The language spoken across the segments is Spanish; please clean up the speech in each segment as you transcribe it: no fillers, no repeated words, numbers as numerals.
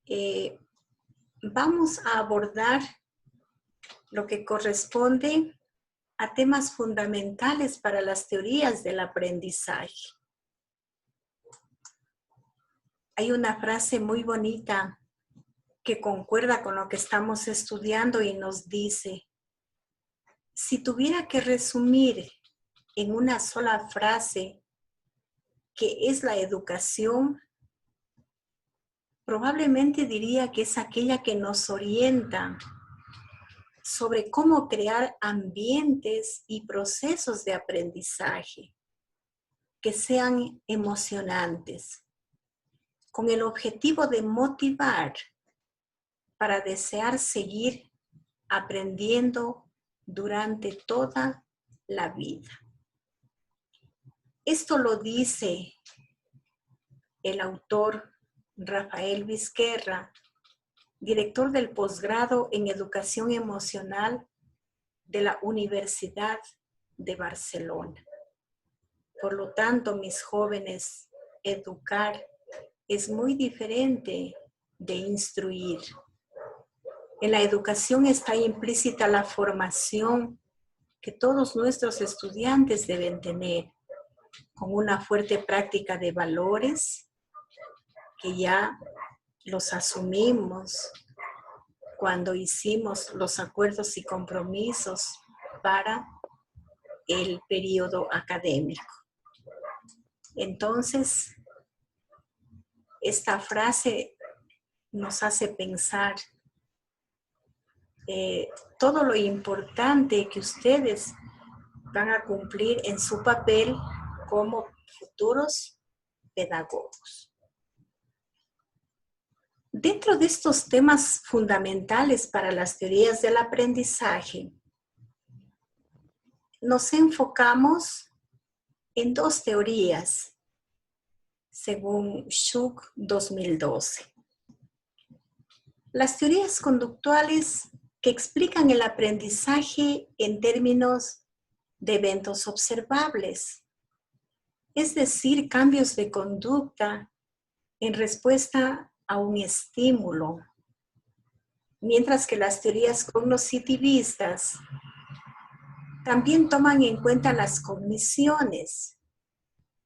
eh, vamos a abordar lo que corresponde a temas fundamentales para las teorías del aprendizaje. Hay una frase muy bonita que concuerda con lo que estamos estudiando y nos dice: si tuviera que resumir en una sola frase qué es la educación, probablemente diría que es aquella que nos orienta sobre cómo crear ambientes y procesos de aprendizaje que sean emocionantes, con el objetivo de motivar para desear seguir aprendiendo durante toda la vida. Esto lo dice el autor Rafael Vizquerra, director del posgrado en Educación Emocional de la Universidad de Barcelona. Por lo tanto, mis jóvenes, educar es muy diferente de instruir. En la educación está implícita la formación que todos nuestros estudiantes deben tener, con una fuerte práctica de valores que ya los asumimos cuando hicimos los acuerdos y compromisos para el periodo académico. Entonces, esta frase nos hace pensar todo lo importante que ustedes van a cumplir en su papel como futuros pedagogos. Dentro de estos temas fundamentales para las teorías del aprendizaje, nos enfocamos en dos teorías, según Schuch 2012. Las teorías conductuales que explican el aprendizaje en términos de eventos observables, es decir, cambios de conducta en respuesta a un estímulo, mientras que las teorías cognoscitivistas también toman en cuenta las cogniciones.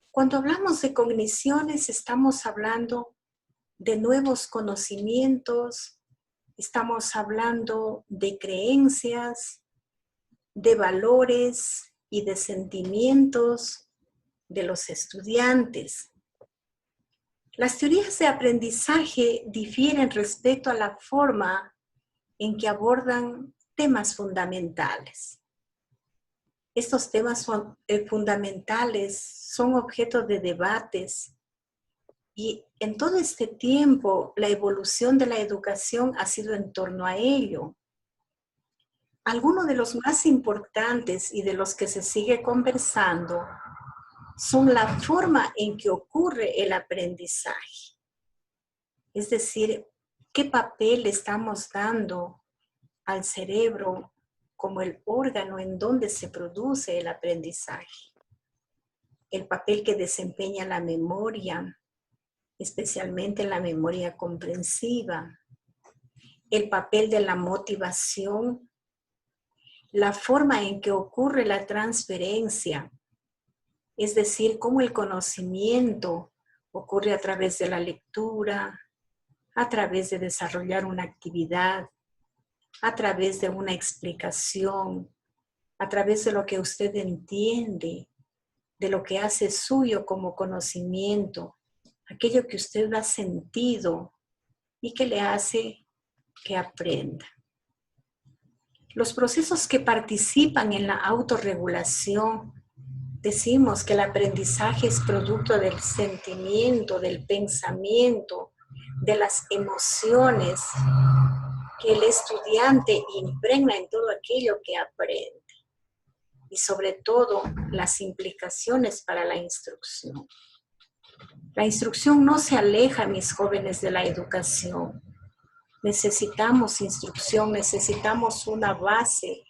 Cuando hablamos de cogniciones, estamos hablando de nuevos conocimientos, estamos hablando de creencias, de valores y de sentimientos de los estudiantes. Las teorías de aprendizaje difieren respecto a la forma en que abordan temas fundamentales. Estos temas fundamentales son objeto de debates y en todo este tiempo la evolución de la educación ha sido en torno a ello. Algunos de los más importantes y de los que se sigue conversando son la forma en que ocurre el aprendizaje. Es decir, qué papel estamos dando al cerebro como el órgano en donde se produce el aprendizaje. El papel que desempeña la memoria, especialmente la memoria comprensiva. El papel de la motivación. La forma en que ocurre la transferencia. Es decir, cómo el conocimiento ocurre a través de la lectura, a través de desarrollar una actividad, a través de una explicación, a través de lo que usted entiende, de lo que hace suyo como conocimiento, aquello que usted ha sentido y que le hace que aprenda. Los procesos que participan en la autorregulación, decimos que el aprendizaje es producto del sentimiento, del pensamiento, de las emociones que el estudiante impregna en todo aquello que aprende. Y sobre todo, las implicaciones para la instrucción. La instrucción no se aleja, mis jóvenes, de la educación. Necesitamos instrucción, necesitamos una base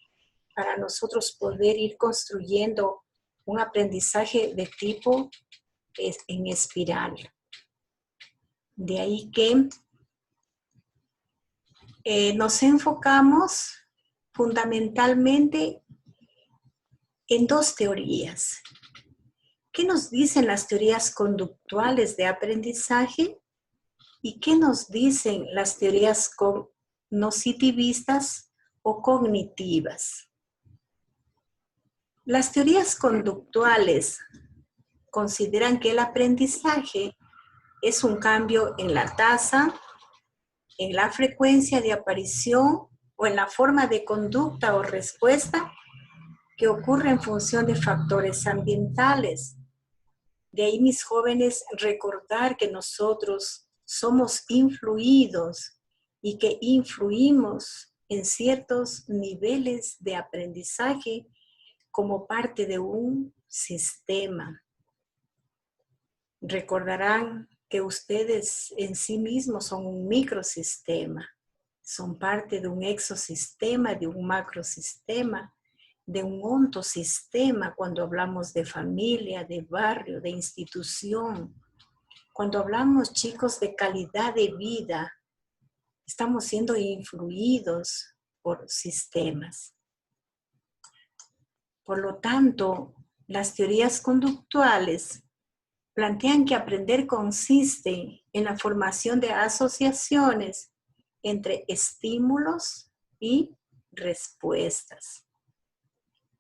para nosotros poder ir construyendo un aprendizaje de tipo en espiral. De ahí que nos enfocamos fundamentalmente en dos teorías. ¿Qué nos dicen las teorías conductuales de aprendizaje? ¿Y qué nos dicen las teorías cognoscitivistas o cognitivas? Las teorías conductuales consideran que el aprendizaje es un cambio en la tasa, en la frecuencia de aparición o en la forma de conducta o respuesta que ocurre en función de factores ambientales. De ahí, mis jóvenes, recordar que nosotros somos influidos y que influimos en ciertos niveles de aprendizaje como parte de un sistema. Recordarán que ustedes en sí mismos son un microsistema, son parte de un exosistema, de un macrosistema, de un ontosistema cuando hablamos de familia, de barrio, de institución. Cuando hablamos, chicos, de calidad de vida, estamos siendo influidos por sistemas. Por lo tanto, las teorías conductuales plantean que aprender consiste en la formación de asociaciones entre estímulos y respuestas.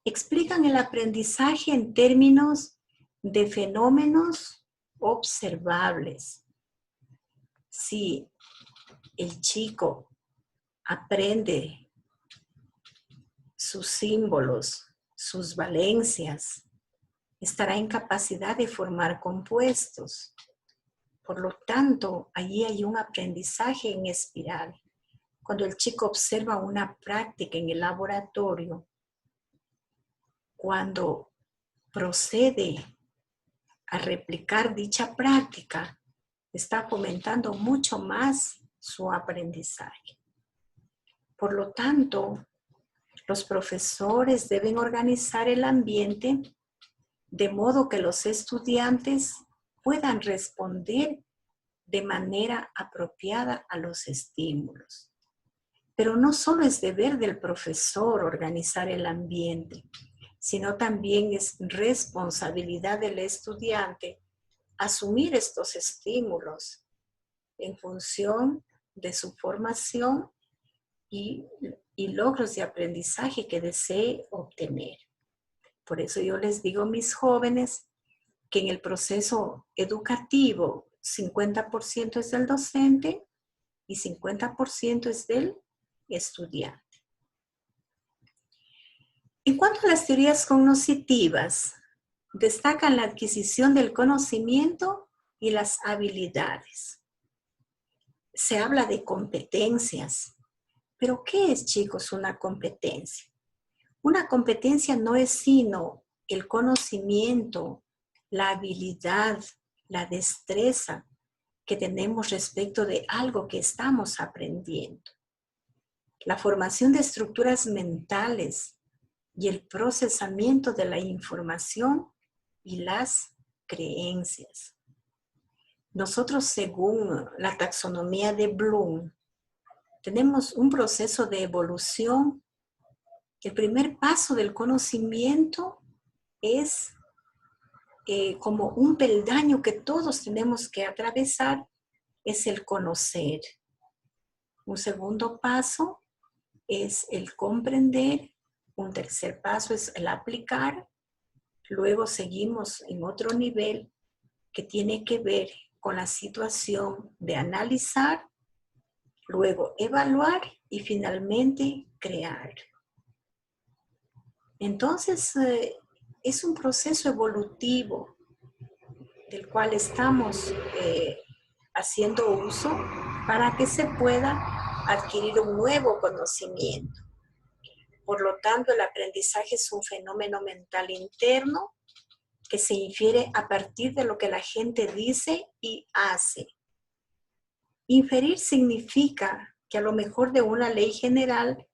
Explican el aprendizaje en términos de fenómenos observables. Si el chico aprende sus símbolos, sus valencias, estará en capacidad de formar compuestos. Por lo tanto, allí hay un aprendizaje en espiral. Cuando el chico observa una práctica en el laboratorio, cuando procede a replicar dicha práctica, está fomentando mucho más su aprendizaje. Por lo tanto, los profesores deben organizar el ambiente de modo que los estudiantes puedan responder de manera apropiada a los estímulos. Pero no solo es deber del profesor organizar el ambiente, sino también es responsabilidad del estudiante asumir estos estímulos en función de su formación y logros de aprendizaje que desee obtener. Por eso yo les digo, mis jóvenes, que en el proceso educativo 50% es del docente y 50% es del estudiante. En cuanto a las teorías cognitivas, destacan la adquisición del conocimiento y las habilidades. Se habla de competencias, pero ¿qué es, chicos, una competencia? Una competencia no es sino el conocimiento, la habilidad, la destreza que tenemos respecto de algo que estamos aprendiendo. La formación de estructuras mentales y el procesamiento de la información y las creencias. Nosotros, según la taxonomía de Bloom, tenemos un proceso de evolución. El primer paso del conocimiento es como un peldaño que todos tenemos que atravesar, es el conocer. Un segundo paso es el comprender. Un tercer paso es el aplicar. Luego seguimos en otro nivel que tiene que ver con la situación de analizar, luego evaluar y finalmente crear. Entonces, es un proceso evolutivo del cual estamos haciendo uso para que se pueda adquirir un nuevo conocimiento. Por lo tanto, el aprendizaje es un fenómeno mental interno que se infiere a partir de lo que la gente dice y hace. Inferir significa que a lo mejor de una ley general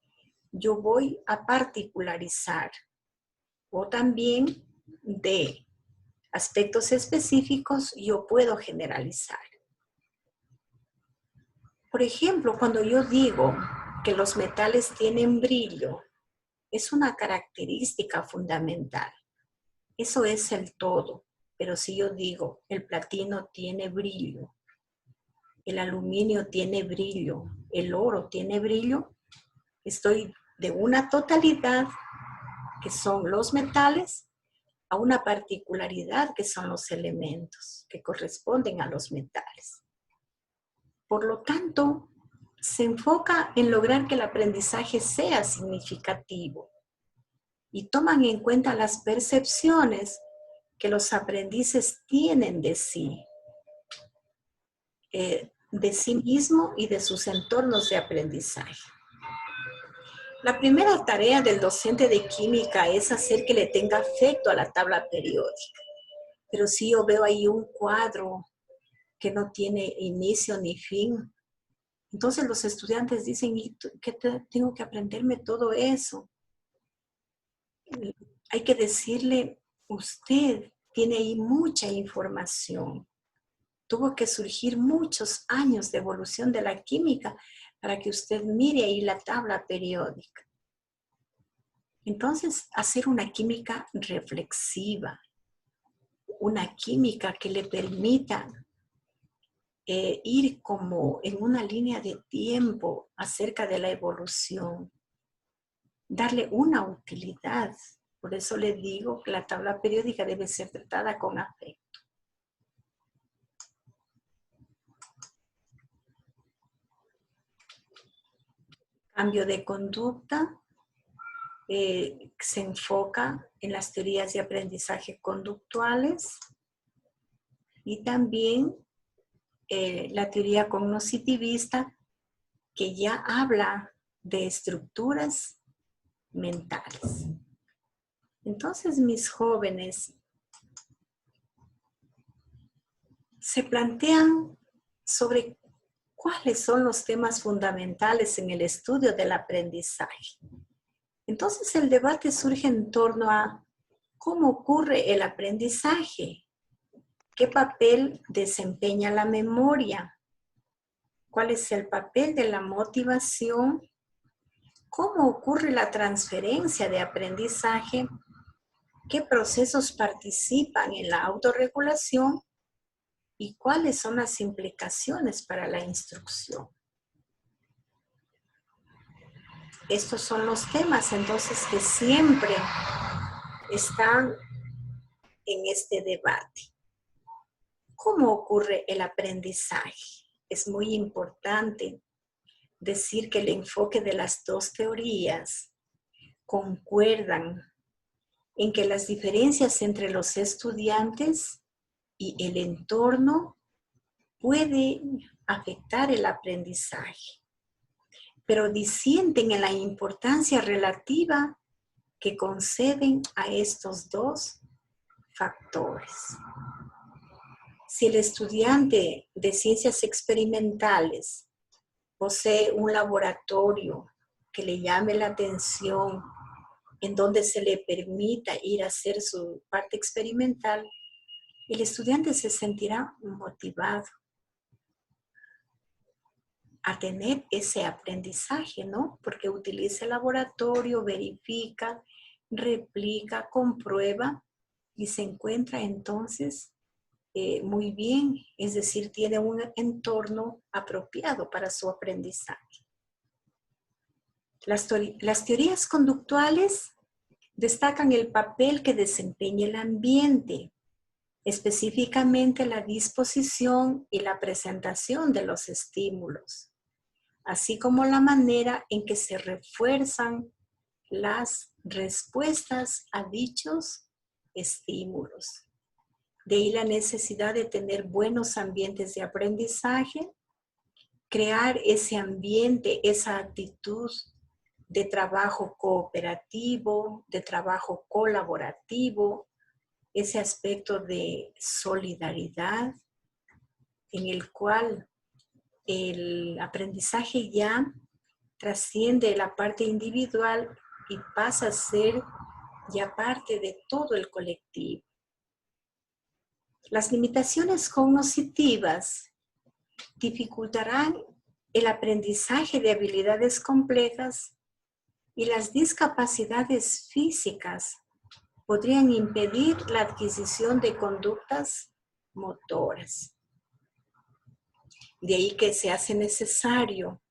yo voy a particularizar, o también de aspectos específicos yo puedo generalizar. Por ejemplo, cuando yo digo, que los metales tienen brillo es una característica fundamental. Eso es el todo. Pero si yo digo, el platino tiene brillo, el aluminio tiene brillo, el oro tiene brillo, estoy de una totalidad, que son los metales, a una particularidad, que son los elementos, que corresponden a los metales. Por lo tanto, se enfoca en lograr que el aprendizaje sea significativo y toman en cuenta las percepciones que los aprendices tienen de sí mismo y de sus entornos de aprendizaje. La primera tarea del docente de química es hacer que le tenga afecto a la tabla periódica. Pero si yo veo ahí un cuadro que no tiene inicio ni fin, entonces los estudiantes dicen, ¿qué tengo que aprenderme todo eso? Hay que decirle, usted tiene ahí mucha información. Tuvo que surgir muchos años de evolución de la química para que usted mire ahí la tabla periódica. Entonces, hacer una química reflexiva, una química que le permita ir como en una línea de tiempo acerca de la evolución, darle una utilidad. Por eso le digo que la tabla periódica debe ser tratada con afecto. Cambio de conducta se enfoca en las teorías de aprendizaje conductuales y también la teoría cognitivista, que ya habla de estructuras mentales. Entonces, mis jóvenes se plantean sobre cuáles son los temas fundamentales en el estudio del aprendizaje. Entonces, el debate surge en torno a cómo ocurre el aprendizaje, qué papel desempeña la memoria, cuál es el papel de la motivación, cómo ocurre la transferencia de aprendizaje, qué procesos participan en la autorregulación y cuáles son las implicaciones para la instrucción. Estos son los temas entonces que siempre están en este debate. ¿Cómo ocurre el aprendizaje? Es muy importante decir que el enfoque de las dos teorías concuerdan en que las diferencias entre los estudiantes y el entorno pueden afectar el aprendizaje, pero disienten en la importancia relativa que conceden a estos dos factores. Si el estudiante de ciencias experimentales posee un laboratorio que le llame la atención, en donde se le permita ir a hacer su parte experimental, el estudiante se sentirá motivado a tener ese aprendizaje, ¿no? Porque utiliza el laboratorio, verifica, replica, comprueba y se encuentra entonces muy bien, es decir, tiene un entorno apropiado para su aprendizaje. Las teorías conductuales destacan el papel que desempeña el ambiente, específicamente la disposición y la presentación de los estímulos, así como la manera en que se refuerzan las respuestas a dichos estímulos. De ahí la necesidad de tener buenos ambientes de aprendizaje, crear ese ambiente, esa actitud de trabajo cooperativo, de trabajo colaborativo, ese aspecto de solidaridad en el cual el aprendizaje ya trasciende la parte individual y pasa a ser ya parte de todo el colectivo. Las limitaciones cognitivas dificultarán el aprendizaje de habilidades complejas y las discapacidades físicas podrían impedir la adquisición de conductas motoras. De ahí que se hace necesario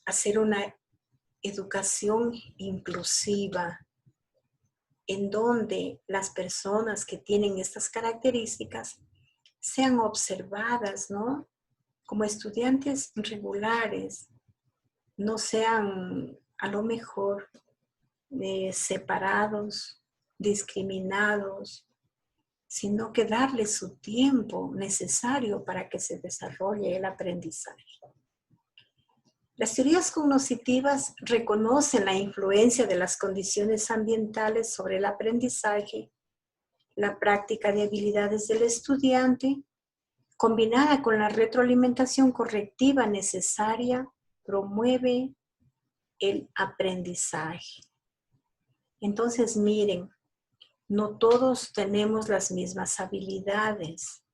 hacer una educación inclusiva en donde las personas que tienen estas características sean observadas, ¿no? Como estudiantes regulares, no sean a lo mejor separados, discriminados, sino que darles su tiempo necesario para que se desarrolle el aprendizaje. Las teorías cognitivas reconocen la influencia de las condiciones ambientales sobre el aprendizaje, la práctica de habilidades del estudiante, combinada con la retroalimentación correctiva necesaria, promueve el aprendizaje. Entonces, miren, no todos tenemos las mismas habilidades,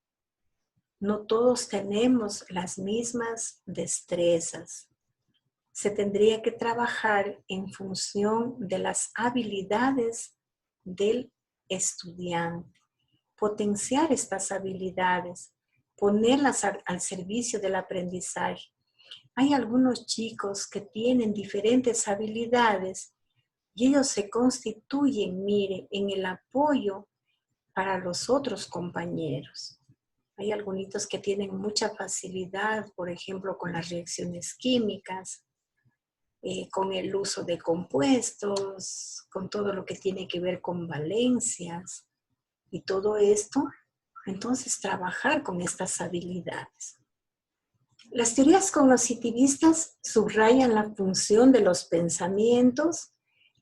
no todos tenemos las mismas destrezas. Se tendría que trabajar en función de las habilidades del estudiante, potenciar estas habilidades, ponerlas al servicio del aprendizaje. Hay algunos chicos que tienen diferentes habilidades y ellos se constituyen, mire, en el apoyo para los otros compañeros. Hay algunos que tienen mucha facilidad, por ejemplo, con las reacciones químicas, con el uso de compuestos, con todo lo que tiene que ver con valencias y todo esto. Entonces, trabajar con estas habilidades. Las teorías cognitivistas subrayan la función de los pensamientos,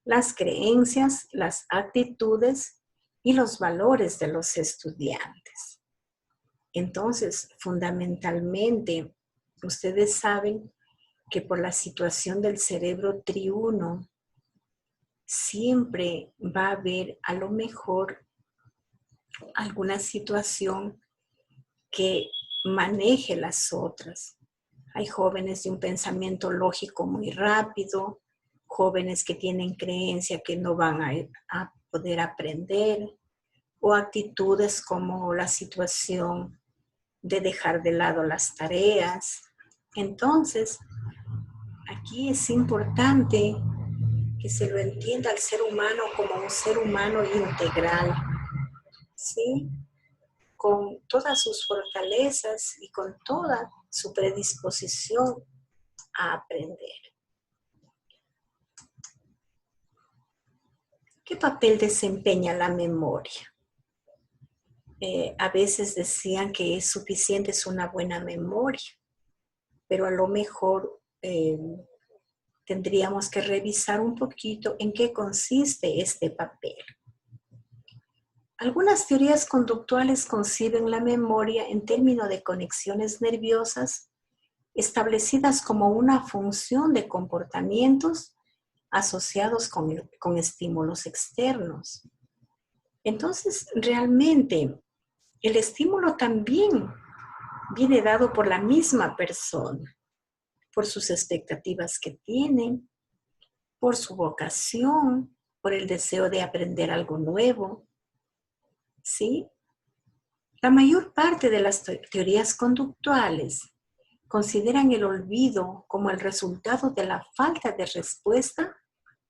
las creencias, las actitudes y los valores de los estudiantes. Entonces, fundamentalmente, ustedes saben que por la situación del cerebro triuno, siempre va a haber a lo mejor alguna situación que maneje las otras. Hay jóvenes de un pensamiento lógico muy rápido, jóvenes que tienen creencia que no van a poder aprender, o actitudes como la situación de dejar de lado las tareas. Entonces, aquí es importante que se lo entienda al ser humano como un ser humano integral, ¿sí? Con todas sus fortalezas y con toda su predisposición a aprender. ¿Qué papel desempeña la memoria? A veces decían que es suficiente, es una buena memoria, pero a lo mejor tendríamos que revisar un poquito en qué consiste este papel. Algunas teorías conductuales conciben la memoria en términos de conexiones nerviosas establecidas como una función de comportamientos asociados con estímulos externos. Entonces, realmente, el estímulo también viene dado por la misma persona, por sus expectativas que tienen, por su vocación, por el deseo de aprender algo nuevo, ¿sí? La mayor parte de las teorías conductuales consideran el olvido como el resultado de la falta de respuesta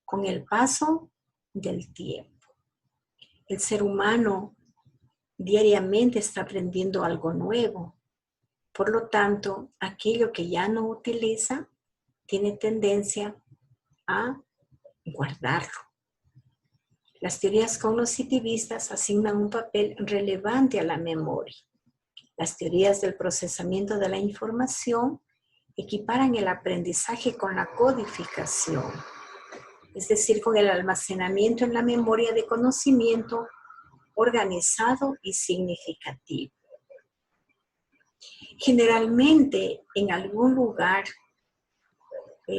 con el paso del tiempo. El ser humano diariamente está aprendiendo algo nuevo. Por lo tanto, aquello que ya no utiliza tiene tendencia a guardarlo. Las teorías cognitivistas asignan un papel relevante a la memoria. Las teorías del procesamiento de la información equiparan el aprendizaje con la codificación, es decir, con el almacenamiento en la memoria de conocimiento organizado y significativo. Generalmente, en algún lugar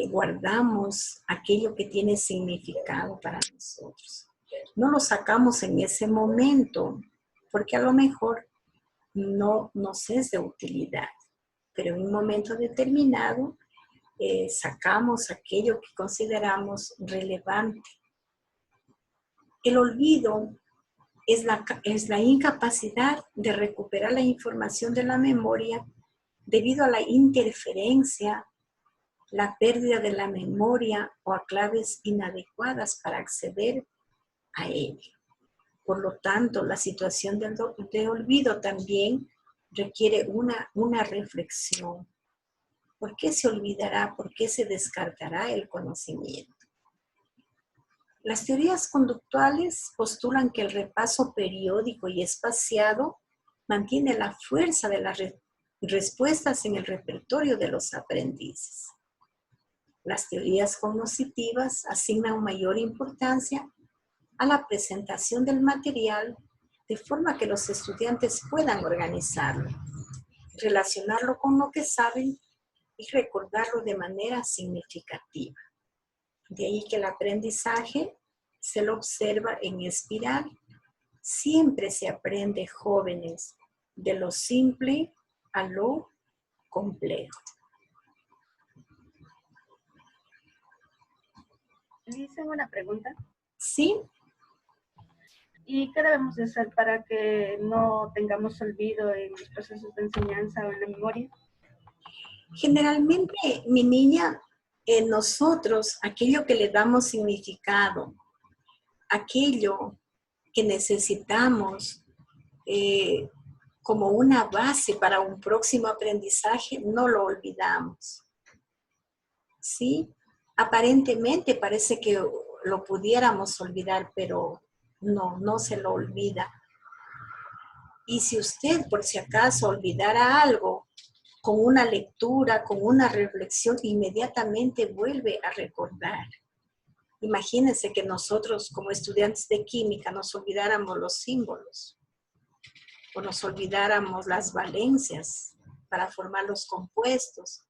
guardamos aquello que tiene significado para nosotros. No lo sacamos en ese momento, porque a lo mejor no nos es de utilidad, pero en un momento determinado sacamos aquello que consideramos relevante. El olvido es la incapacidad de recuperar la información de la memoria debido a la interferencia, la pérdida de la memoria o a claves inadecuadas para acceder a ella. Por lo tanto, la situación de olvido también requiere una reflexión. ¿Por qué se olvidará? ¿Por qué se descartará el conocimiento? Las teorías conductuales postulan que el repaso periódico y espaciado mantiene la fuerza de las respuestas en el repertorio de los aprendices. Las teorías cognitivas asignan mayor importancia a la presentación del material de forma que los estudiantes puedan organizarlo, relacionarlo con lo que saben y recordarlo de manera significativa. De ahí que el aprendizaje se lo observa en espiral. Siempre se aprende, jóvenes, de lo simple a lo complejo. Le hice una pregunta. ¿Sí? ¿Y qué debemos de hacer para que no tengamos olvido en los procesos de enseñanza o en la memoria? Generalmente, mi niña, nosotros, aquello que le damos significado, aquello que necesitamos como una base para un próximo aprendizaje, no lo olvidamos. ¿Sí? Aparentemente parece que lo pudiéramos olvidar, pero no se lo olvida. Y si usted, por si acaso, olvidara algo, con una lectura, con una reflexión, inmediatamente vuelve a recordar. Imagínense que nosotros, como estudiantes de química, nos olvidáramos los símbolos o nos olvidáramos las valencias para formar los compuestos,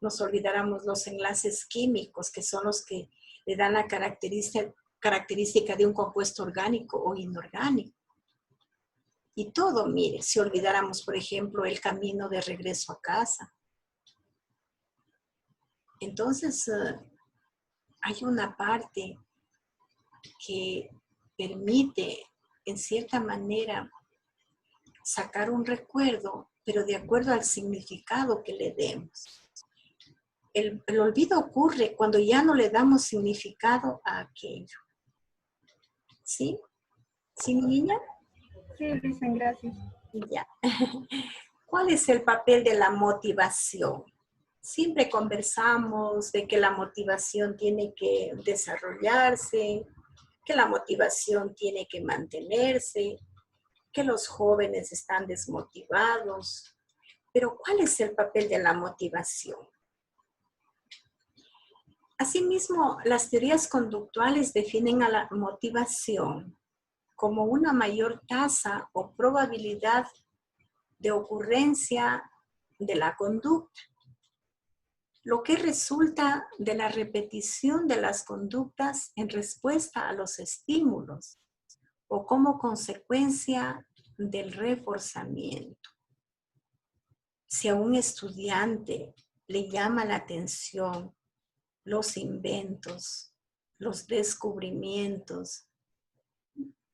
nos olvidáramos los enlaces químicos, que son los que le dan la característica de un compuesto orgánico o inorgánico. Y todo, mire, si olvidáramos, por ejemplo, el camino de regreso a casa. Entonces, hay una parte que permite, en cierta manera, sacar un recuerdo, pero de acuerdo al significado que le demos. El olvido ocurre cuando ya no le damos significado a aquello. ¿Sí? ¿Sí, mi niña? Sí, dicen gracias. Ya. ¿Cuál es el papel de la motivación? Siempre conversamos de que la motivación tiene que desarrollarse, que la motivación tiene que mantenerse, que los jóvenes están desmotivados. Pero ¿cuál es el papel de la motivación? Asimismo, las teorías conductuales definen a la motivación como una mayor tasa o probabilidad de ocurrencia de la conducta, lo que resulta de la repetición de las conductas en respuesta a los estímulos o como consecuencia del reforzamiento. Si a un estudiante le llama la atención los inventos, los descubrimientos,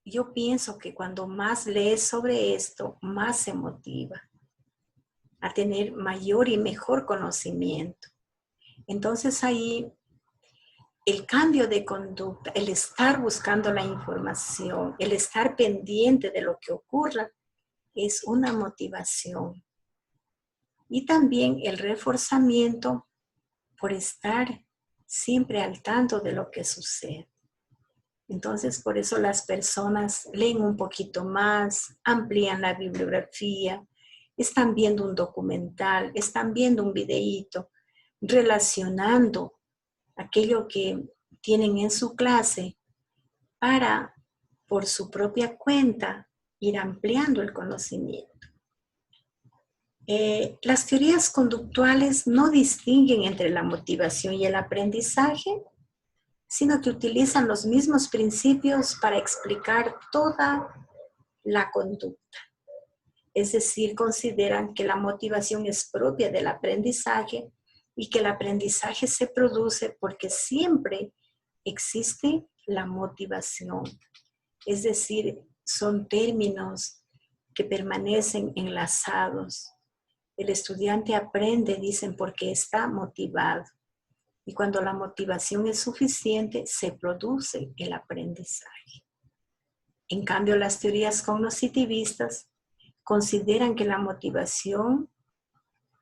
yo pienso que cuando más lees sobre esto, más se motiva a tener mayor y mejor conocimiento. Entonces ahí el cambio de conducta, el estar buscando la información, el estar pendiente de lo que ocurra, es una motivación. Y también el reforzamiento por estar siempre al tanto de lo que sucede. Entonces, por eso las personas leen un poquito más, amplían la bibliografía, están viendo un documental, están viendo un videíto, relacionando aquello que tienen en su clase para, por su propia cuenta, ir ampliando el conocimiento. Las teorías conductuales no distinguen entre la motivación y el aprendizaje, sino que utilizan los mismos principios para explicar toda la conducta. Es decir, consideran que la motivación es propia del aprendizaje y que el aprendizaje se produce porque siempre existe la motivación. Es decir, son términos que permanecen enlazados. El estudiante aprende, dicen, porque está motivado. Y cuando la motivación es suficiente, se produce el aprendizaje. En cambio, las teorías cognoscitivistas consideran que la motivación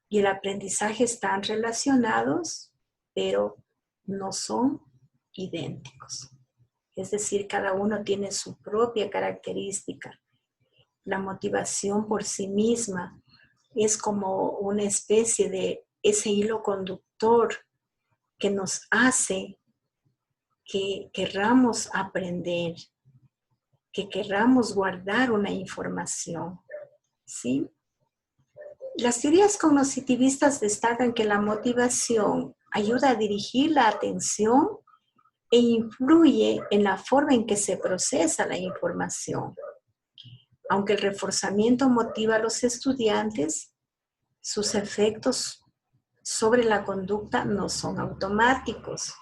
y el aprendizaje están relacionados, pero no son idénticos. Es decir, cada uno tiene su propia característica. La motivación por sí misma es como una especie de ese hilo conductor que nos hace que querramos aprender, que querramos guardar una información, ¿sí? Las teorías cognoscitivistas destacan que la motivación ayuda a dirigir la atención e influye en la forma en que se procesa la información. Aunque el reforzamiento motiva a los estudiantes, sus efectos sobre la conducta no son automáticos,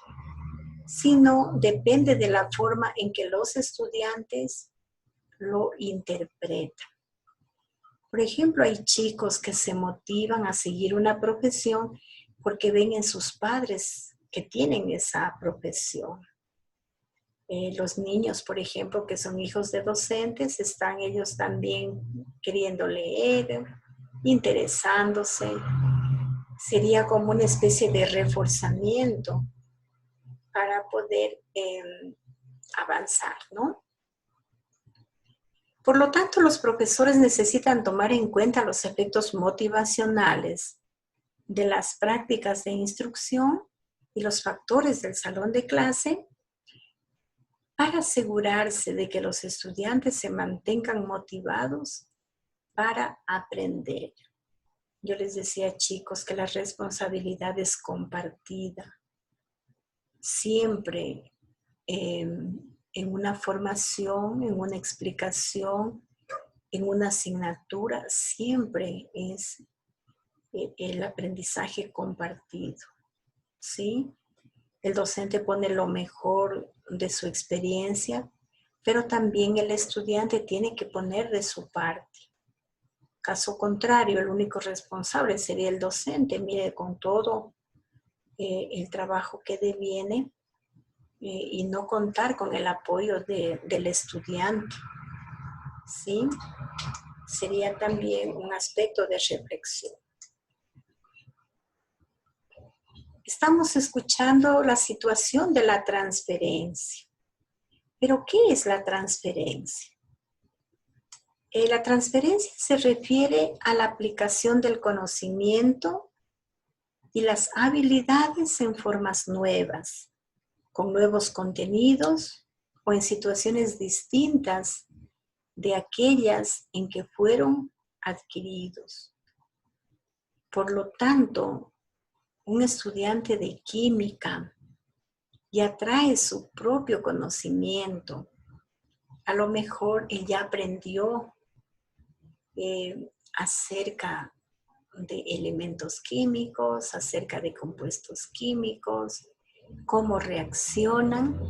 sino depende de la forma en que los estudiantes lo interpretan. Por ejemplo, hay chicos que se motivan a seguir una profesión porque ven en sus padres que tienen esa profesión. Los niños, por ejemplo, que son hijos de docentes, están ellos también queriendo leer, interesándose. Sería como una especie de reforzamiento para poder avanzar, ¿no? Por lo tanto, los profesores necesitan tomar en cuenta los efectos motivacionales de las prácticas de instrucción y los factores del salón de clase para asegurarse de que los estudiantes se mantengan motivados para aprender. Yo les decía, chicos, que la responsabilidad es compartida. Siempre en una formación, en una explicación, en una asignatura, siempre es el aprendizaje compartido, ¿sí? El docente pone lo mejor de su experiencia, pero también el estudiante tiene que poner de su parte. Caso contrario, el único responsable sería el docente, mire, con todo el trabajo que deviene y no contar con el apoyo del estudiante, ¿sí? Sería también un aspecto de reflexión. Estamos escuchando la situación de la transferencia. ¿Pero qué es la transferencia? La transferencia se refiere a la aplicación del conocimiento y las habilidades en formas nuevas, con nuevos contenidos o en situaciones distintas de aquellas en que fueron adquiridos. Por lo tanto, un estudiante de química ya trae su propio conocimiento. A lo mejor él ya aprendió acerca de elementos químicos, acerca de compuestos químicos, cómo reaccionan,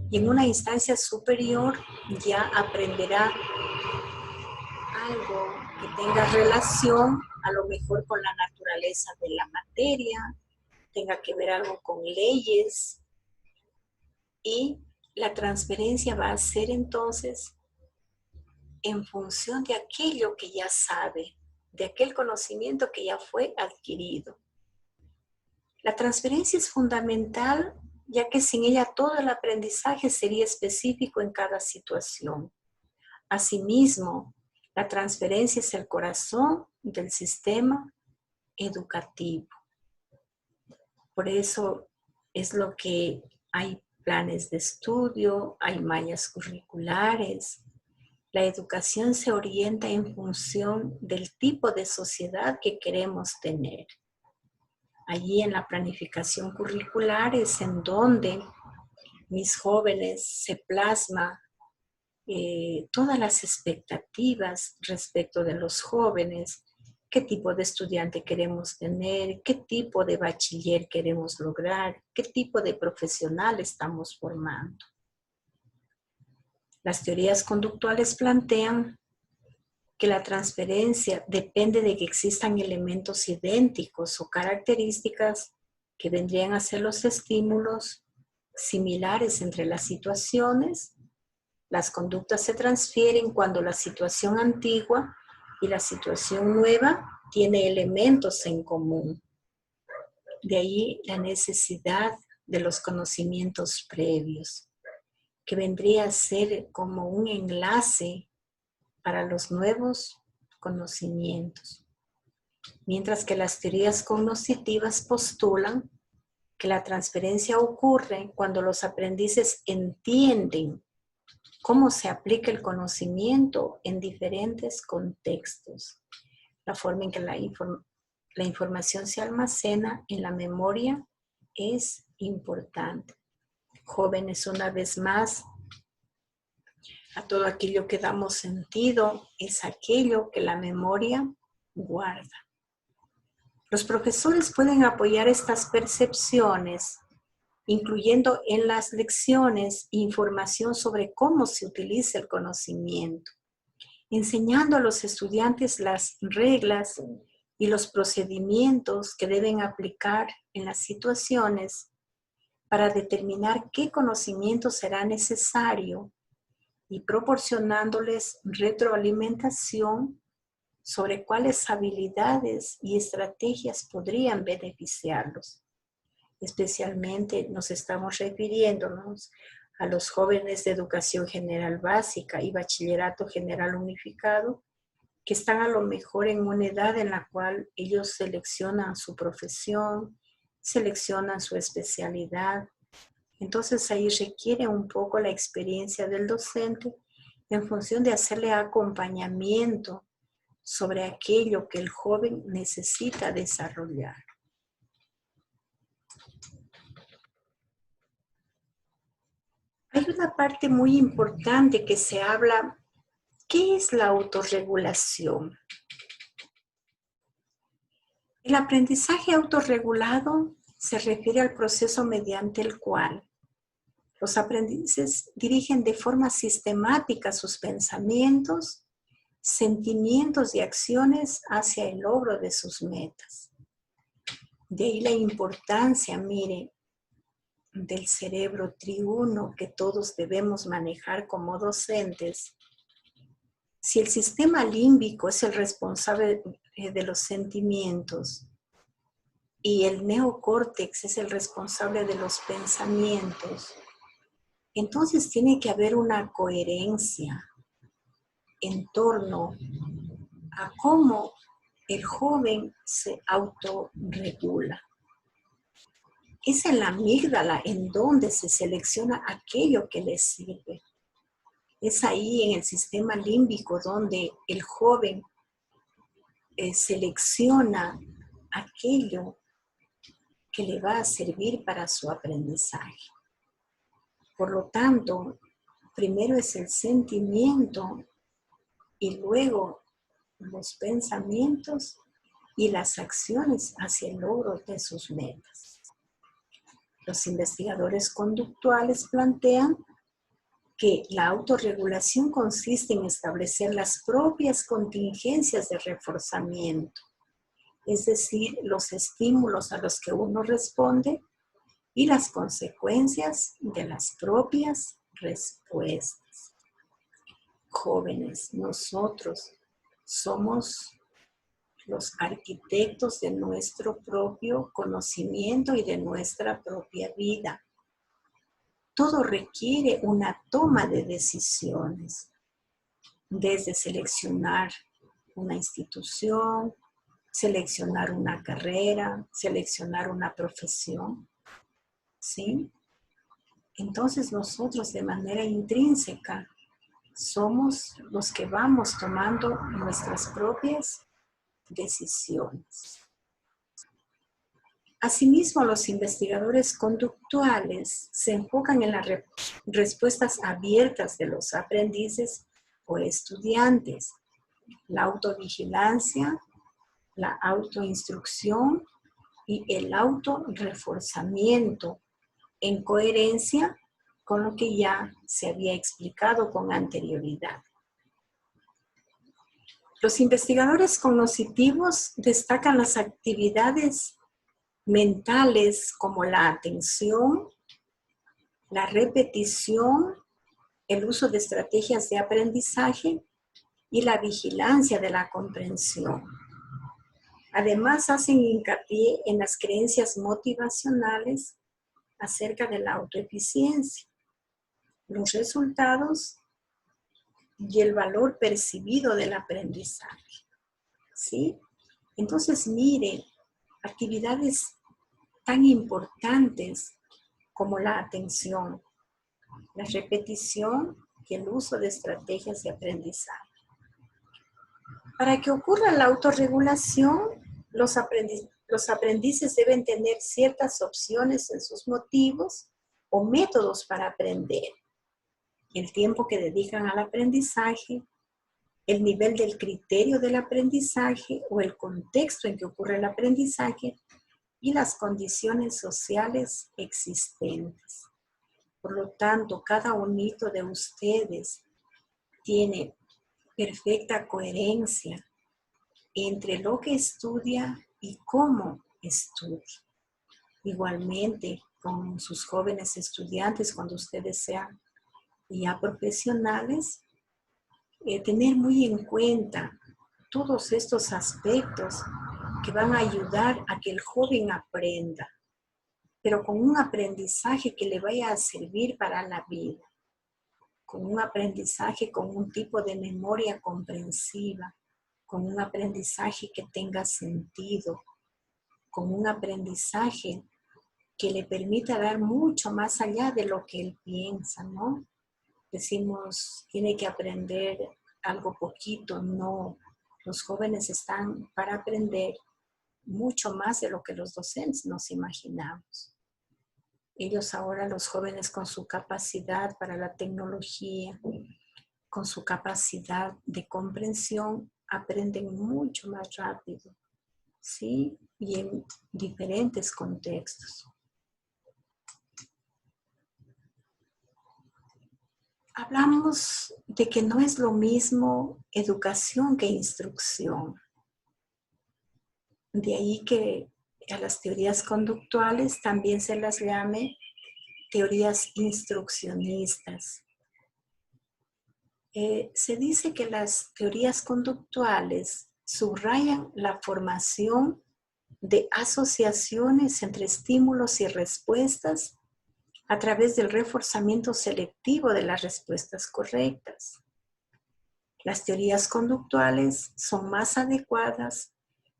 y en una instancia superior ya aprenderá algo que tenga relación a lo mejor con la naturaleza de la materia, tenga que ver algo con leyes, y la transferencia va a ser entonces en función de aquello que ya sabe, de aquel conocimiento que ya fue adquirido. La transferencia es fundamental, ya que sin ella todo el aprendizaje sería específico en cada situación. Asimismo, la transferencia es el corazón del sistema educativo. Por eso es lo que hay planes de estudio, hay mallas curriculares. La educación se orienta en función del tipo de sociedad que queremos tener. Allí en la planificación curricular es en donde mis jóvenes se plasma todas las expectativas respecto de los jóvenes, qué tipo de estudiante queremos tener, qué tipo de bachiller queremos lograr, qué tipo de profesional estamos formando. Las teorías conductuales plantean que la transferencia depende de que existan elementos idénticos o características que vendrían a ser los estímulos similares entre las situaciones. Las conductas se transfieren cuando la situación antigua y la situación nueva tiene elementos en común. De ahí la necesidad de los conocimientos previos, que vendría a ser como un enlace para los nuevos conocimientos. Mientras que las teorías cognitivas postulan que la transferencia ocurre cuando los aprendices entienden cómo se aplica el conocimiento en diferentes contextos. La forma en que la información se almacena en la memoria es importante. Jóvenes, una vez más, a todo aquello que damos sentido es aquello que la memoria guarda. Los profesores pueden apoyar estas percepciones, incluyendo en las lecciones información sobre cómo se utiliza el conocimiento, enseñando a los estudiantes las reglas y los procedimientos que deben aplicar en las situaciones para determinar qué conocimiento será necesario y proporcionándoles retroalimentación sobre cuáles habilidades y estrategias podrían beneficiarlos. Especialmente nos estamos refiriéndonos a los jóvenes de educación general básica y bachillerato general unificado, que están a lo mejor en una edad en la cual ellos seleccionan su profesión, seleccionan su especialidad. Entonces ahí requiere un poco la experiencia del docente en función de hacerle acompañamiento sobre aquello que el joven necesita desarrollar. Hay una parte muy importante que se habla, ¿qué es la autorregulación? El aprendizaje autorregulado se refiere al proceso mediante el cual los aprendices dirigen de forma sistemática sus pensamientos, sentimientos y acciones hacia el logro de sus metas. De ahí la importancia, mire, del cerebro triuno que todos debemos manejar como docentes. Si el sistema límbico es el responsable de los sentimientos y el neocórtex es el responsable de los pensamientos, entonces tiene que haber una coherencia en torno a cómo el joven se autorregula. Es en la amígdala en donde se selecciona aquello que le sirve. Es ahí en el sistema límbico donde el joven selecciona aquello que le va a servir para su aprendizaje. Por lo tanto, primero es el sentimiento y luego los pensamientos y las acciones hacia el logro de sus metas. Los investigadores conductuales plantean que la autorregulación consiste en establecer las propias contingencias de reforzamiento, es decir, los estímulos a los que uno responde y las consecuencias de las propias respuestas. Jóvenes, nosotros somos los arquitectos de nuestro propio conocimiento y de nuestra propia vida. Todo requiere una toma de decisiones, desde seleccionar una institución, seleccionar una carrera, seleccionar una profesión, ¿sí? Entonces nosotros de manera intrínseca somos los que vamos tomando nuestras propias decisiones. Asimismo, los investigadores conductuales se enfocan en las respuestas abiertas de los aprendices o estudiantes, la autovigilancia la autoinstrucción y el autorreforzamiento en coherencia con lo que ya se había explicado con anterioridad. Los investigadores cognitivos destacan las actividades mentales como la atención, la repetición, el uso de estrategias de aprendizaje y la vigilancia de la comprensión. Además, hacen hincapié en las creencias motivacionales acerca de la autoeficiencia, los resultados y el valor percibido del aprendizaje. ¿Sí? Entonces, miren, actividades tan importantes como la atención, la repetición y el uso de estrategias de aprendizaje. Para que ocurra la autorregulación, los aprendices deben tener ciertas opciones en sus motivos o métodos para aprender. El tiempo que dedican al aprendizaje, el nivel del criterio del aprendizaje o el contexto en que ocurre el aprendizaje y las condiciones sociales existentes. Por lo tanto, cada uno de ustedes tiene perfecta coherencia entre lo que estudia y cómo estudia. Igualmente, con sus jóvenes estudiantes, cuando ustedes sean ya profesionales, tener muy en cuenta todos estos aspectos que van a ayudar a que el joven aprenda, pero con un aprendizaje que le vaya a servir para la vida, con un aprendizaje con un tipo de memoria comprensiva, con un aprendizaje que tenga sentido, con un aprendizaje que le permita dar mucho más allá de lo que él piensa, ¿no? Decimos, tiene que aprender algo poquito, no. Los jóvenes están para aprender mucho más de lo que los docentes nos imaginamos. Ellos ahora, los jóvenes, con su capacidad para la tecnología, con su capacidad de comprensión, aprenden mucho más rápido, ¿sí? Y en diferentes contextos. Hablamos de que no es lo mismo educación que instrucción. De ahí que a las teorías conductuales también se las llame teorías instruccionistas. Se dice que las teorías conductuales subrayan la formación de asociaciones entre estímulos y respuestas a través del reforzamiento selectivo de las respuestas correctas. Las teorías conductuales son más adecuadas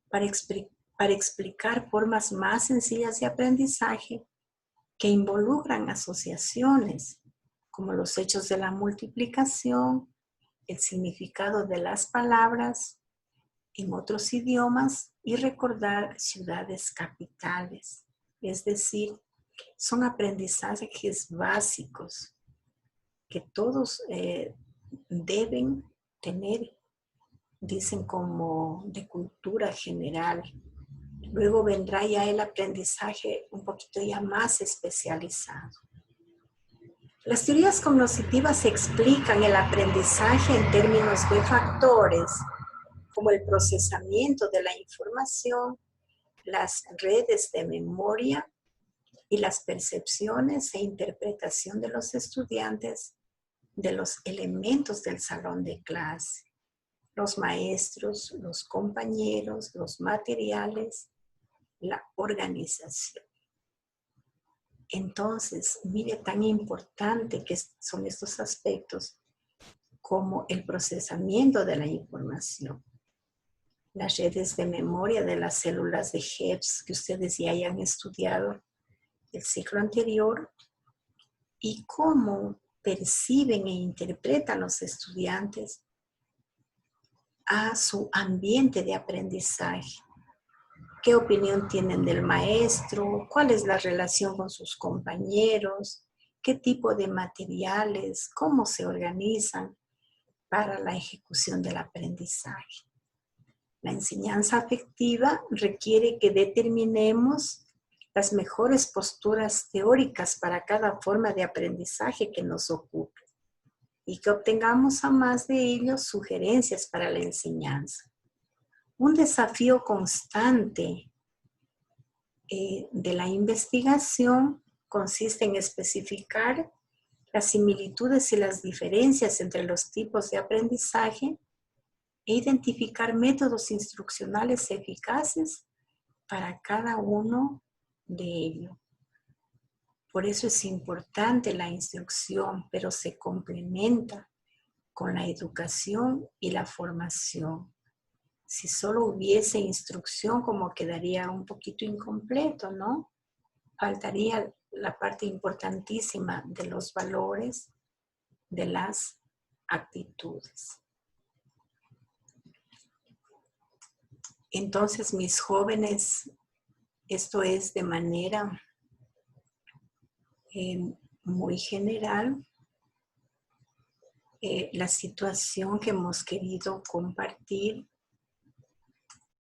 para explicar formas más sencillas de aprendizaje que involucran asociaciones, como los hechos de la multiplicación, el significado de las palabras en otros idiomas y recordar ciudades capitales. Es decir, son aprendizajes básicos que todos deben tener, dicen, como de cultura general. Luego vendrá ya el aprendizaje un poquito ya más especializado. Las teorías cognitivas explican el aprendizaje en términos de factores como el procesamiento de la información, las redes de memoria y las percepciones e interpretación de los estudiantes de los elementos del salón de clase, los maestros, los compañeros, los materiales, la organización. Entonces, mire tan importante que son estos aspectos como el procesamiento de la información, las redes de memoria de las células de Hebs que ustedes ya hayan estudiado el ciclo anterior y cómo perciben e interpretan los estudiantes a su ambiente de aprendizaje. ¿Qué opinión tienen del maestro? ¿Cuál es la relación con sus compañeros? ¿Qué tipo de materiales? ¿Cómo se organizan para la ejecución del aprendizaje? La enseñanza afectiva requiere que determinemos las mejores posturas teóricas para cada forma de aprendizaje que nos ocupe y que obtengamos a más de ellos sugerencias para la enseñanza. Un desafío constante de la investigación consiste en especificar las similitudes y las diferencias entre los tipos de aprendizaje e identificar métodos instruccionales eficaces para cada uno de ellos. Por eso es importante la instrucción, pero se complementa con la educación y la formación. Si solo hubiese instrucción, como quedaría un poquito incompleto, ¿no? Faltaría la parte importantísima de los valores, de las actitudes. Entonces, mis jóvenes, esto es de manera muy general la situación que hemos querido compartir